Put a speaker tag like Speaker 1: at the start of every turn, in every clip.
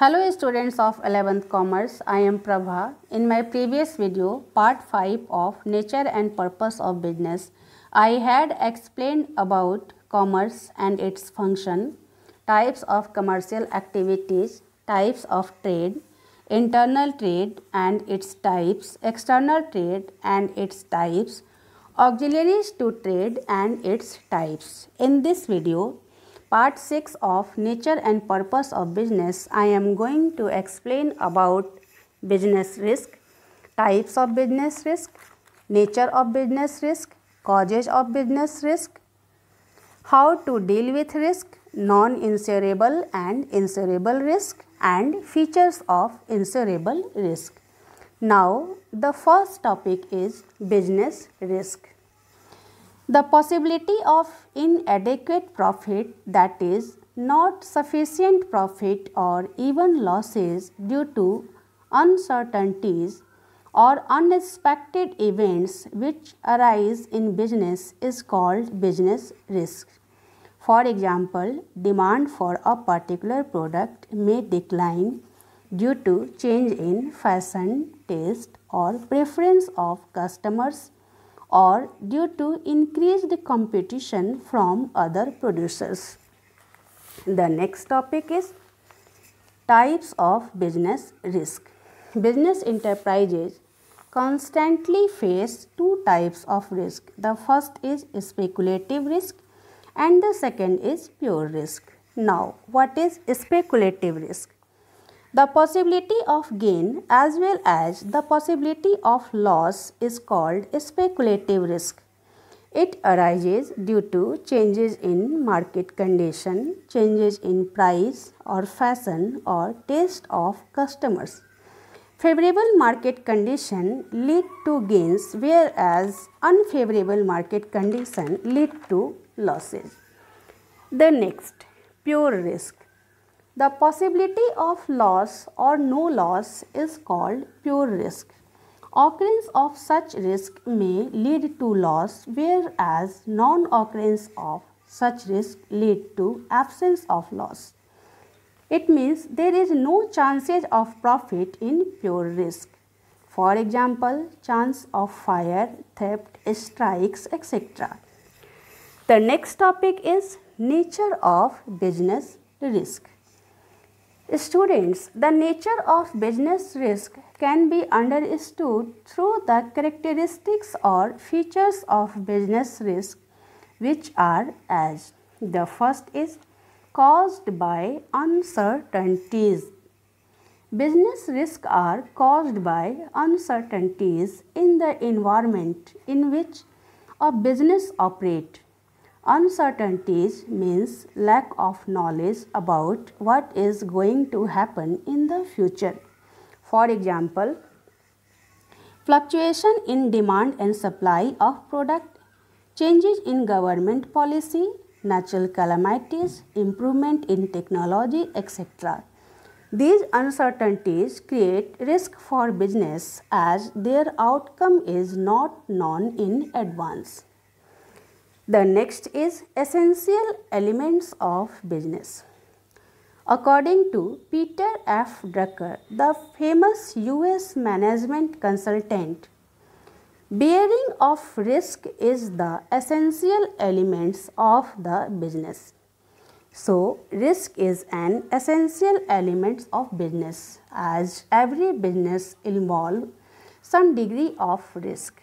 Speaker 1: Hello students of 11th Commerce, I am Prabha. In my previous video, part 5 of Nature and Purpose of Business, I had explained about commerce and its function, types of commercial activities, types of trade, internal trade and its types, external trade and its types, auxiliaries to trade and its types. In this video, Part 6 of Nature and Purpose of Business, I am going to explain about business risk, types of business risk, nature of business risk, causes of business risk, how to deal with risk, non-insurable and insurable risk, and features of insurable risk. Now, the first topic is business risk. The possibility of inadequate profit, that is, not sufficient profit or even losses due to uncertainties or unexpected events which arise in business is called business risk. For example, demand for a particular product may decline due to change in fashion, taste or preference of customers, or due to increased competition from other producers. The next topic is types of business risk. Business enterprises constantly face two types of risk. The first is speculative risk and the second is pure risk. Now, what is speculative risk? The possibility of gain as well as the possibility of loss is called speculative risk. It arises due to changes in market condition, changes in price or fashion or taste of customers. Favorable market condition lead to gains, whereas unfavorable market condition lead to losses. The next, pure risk. The possibility of loss or no loss is called pure risk. Occurrence of such risk may lead to loss, whereas non-occurrence of such risk lead to absence of loss. It means there is no chances of profit in pure risk. For example, chance of fire, theft, strikes, etc. The next topic is nature of business risk. Students, the nature of business risk can be understood through the characteristics or features of business risk, which are as: the first is caused by uncertainties. Business risks are caused by uncertainties in the environment in which a business operates. Uncertainties means lack of knowledge about what is going to happen in the future. For example, fluctuation in demand and supply of product, changes in government policy, natural calamities, improvement in technology, etc. These uncertainties create risk for business as their outcome is not known in advance. The next is essential elements of business. According to Peter F. Drucker, the famous US management consultant, bearing of risk is the essential elements of the business. So, risk is an essential element of business as every business involves some degree of risk.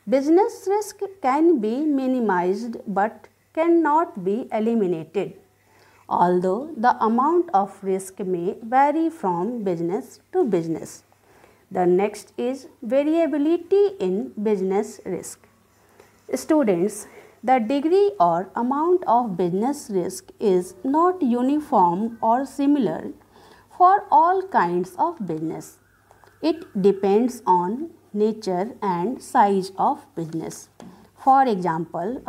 Speaker 1: Business risk can be minimized but cannot be eliminated, although the amount of risk may vary from business to business. The next is variability in business risk. Students, the degree or amount of business risk is not uniform or similar for all kinds of business. It depends on nature and size of business. For example,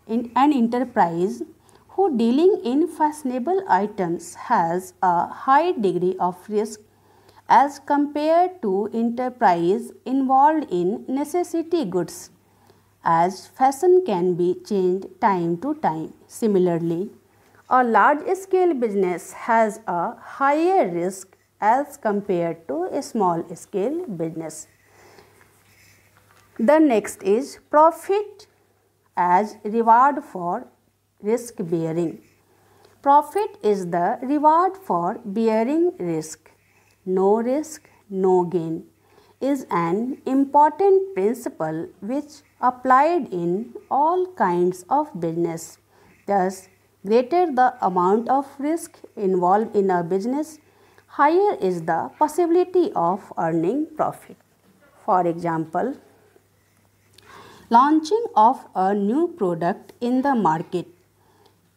Speaker 1: an enterprise who dealing in fashionable items has a high degree of risk as compared to enterprise involved in necessity goods, as fashion can be changed time to time. Similarly, A large scale business has a higher risk as compared to a small scale business. The next is profit as reward for risk bearing. Profit is the reward for bearing risk. No risk, no gain is an important principle which applied in all kinds of business. Thus, greater the amount of risk involved in a business, higher is the possibility of earning profit. For example, launching of a new product in the market.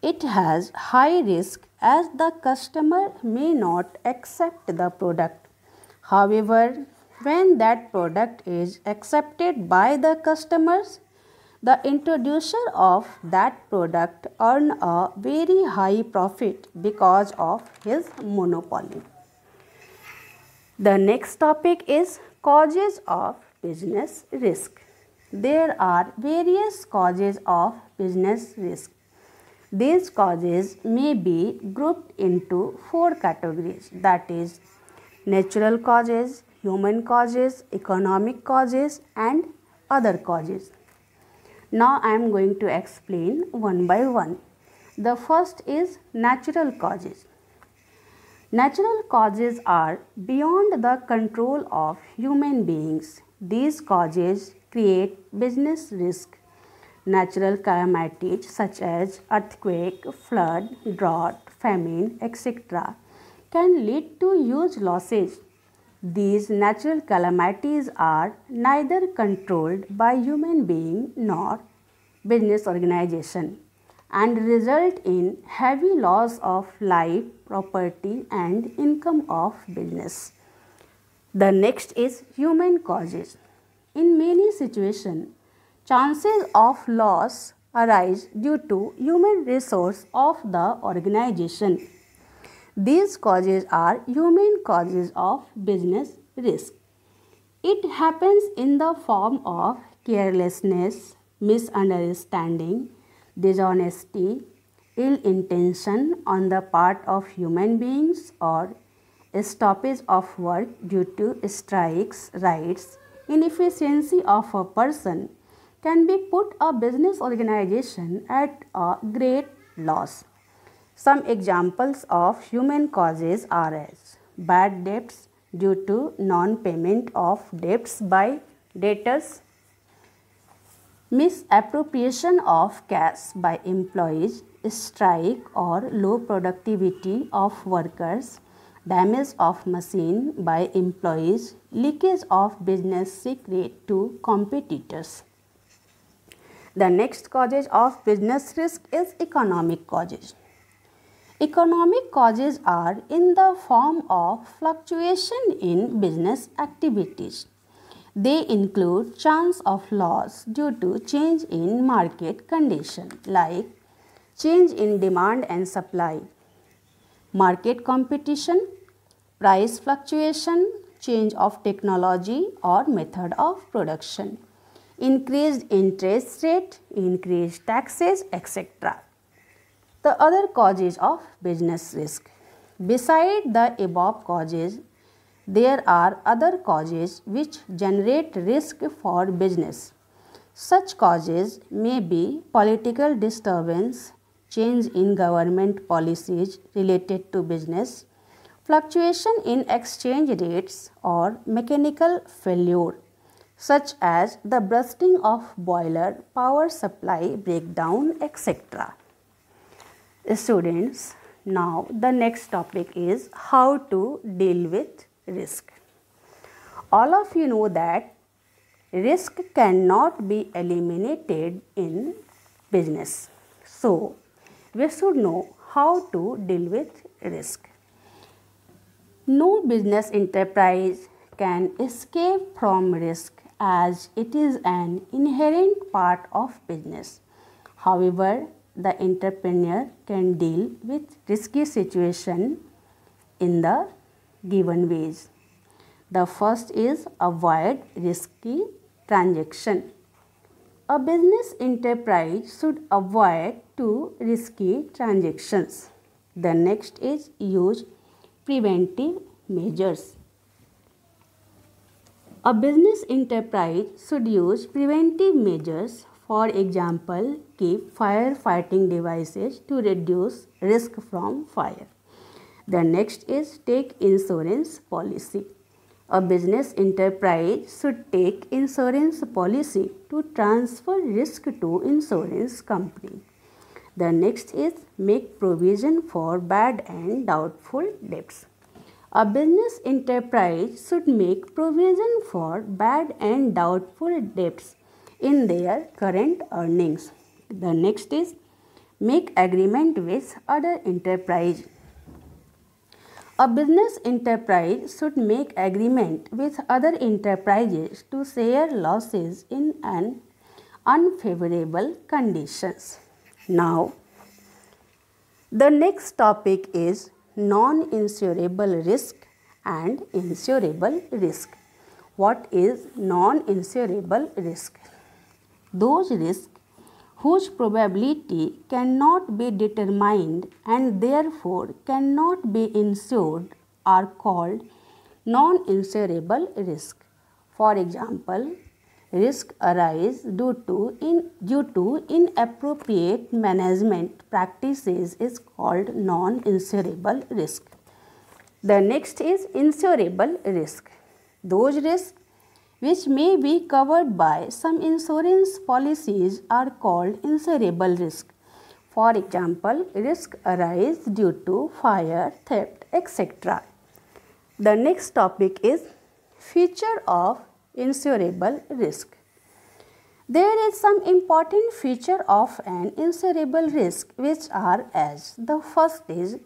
Speaker 1: It has high risk as the customer may not accept the product. However, when that product is accepted by the customers, the introducer of that product earn a very high profit because of his monopoly. The next topic is causes of business risk. There are various causes of business risk. These causes may be grouped into 4 categories, that is, natural causes, human causes, economic causes, and other causes. Now I am going to explain one by one. The first is natural causes. Natural causes are beyond the control of human beings. These causes create business risk. Natural calamities such as earthquake, flood, drought, famine, etc. can lead to huge losses. These natural calamities are neither controlled by human being nor business organization and result in heavy loss of life, property and income of business. The next is human causes. In many situations, chances of loss arise due to human resource of the organization. These causes are human causes of business risk. It happens in the form of carelessness, misunderstanding, dishonesty, ill intention on the part of human beings, or stoppage of work due to strikes, riots, inefficiency of a person can be put a business organization at a great loss. Some examples of human causes are as bad debts due to non-payment of debts by debtors, misappropriation of cash by employees, strike or low productivity of workers, damage of machine by employees, leakage of business secret to competitors. The next causes of business risk is economic causes. Economic causes are in the form of fluctuation in business activities. They include chance of loss due to change in market condition like change in demand and supply, market competition, price fluctuation, change of technology or method of production, increased interest rate, increased taxes, etc. The other causes of business risk. Beside the above causes, there are other causes which generate risk for business. Such causes may be political disturbance, change in government policies related to business, fluctuation in exchange rates, or mechanical failure, such as the bursting of boiler, power supply breakdown, etc. Students, now the next topic is how to deal with risk. All of you know that risk cannot be eliminated in business. So, we should know how to deal with risk. No business enterprise can escape from risk as it is an inherent part of business. However, the entrepreneur can deal with risky situation in the given ways. The first is avoid risky transaction. A business enterprise should avoid too risky transactions. The next is use preventive measures. A business enterprise should use preventive measures. For example, keep firefighting devices to reduce risk from fire. The next is take insurance policy. A business enterprise should take insurance policy to transfer risk to insurance company. The next is make provision for bad and doubtful debts. A business enterprise should make provision for bad and doubtful debts in their current earnings. The next is make agreement with other enterprise. A business enterprise should make agreement with other enterprises to share losses in an unfavorable conditions. Now, the next topic is non-insurable risk and insurable risk. What is non-insurable risk? Those risks whose probability cannot be determined and therefore cannot be insured are called non-insurable risk. For example, risk arise due to inappropriate management practices is called non-insurable risk. The next is insurable risk. Those risks which may be covered by some insurance policies are called insurable risk. For example, risk arise due to fire, theft, etc. The next topic is feature of insurable risk. There is some important feature of an insurable risk which are as the first is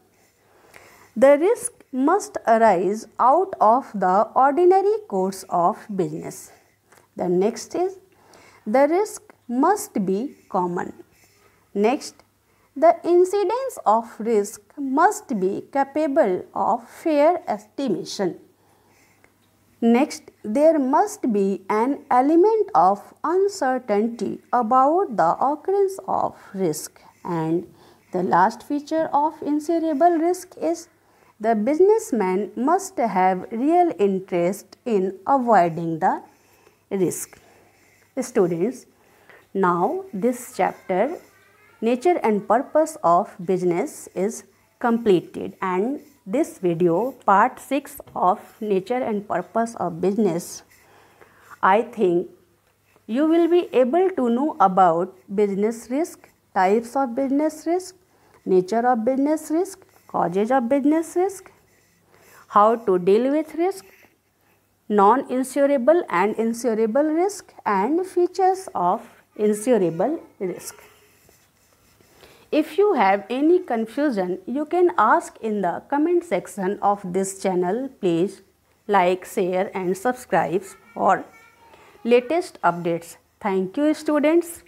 Speaker 1: the risk must arise out of the ordinary course of business. The next is the risk must be common. Next, the incidence of risk must be capable of fair estimation. Next, there must be an element of uncertainty about the occurrence of risk. And the last feature of insurable risk is the businessman must have real interest in avoiding the risk. Students, now this chapter, Nature and Purpose of Business, is completed, and this video, part 6 of Nature and Purpose of Business, I think you will be able to know about business risk, types of business risk, nature of business risk, causes of business risk, how to deal with risk, non-insurable and insurable risk, and features of insurable risk. If you have any confusion, you can ask in the comment section of this channel. Please like, share and subscribe for latest updates. Thank you, students.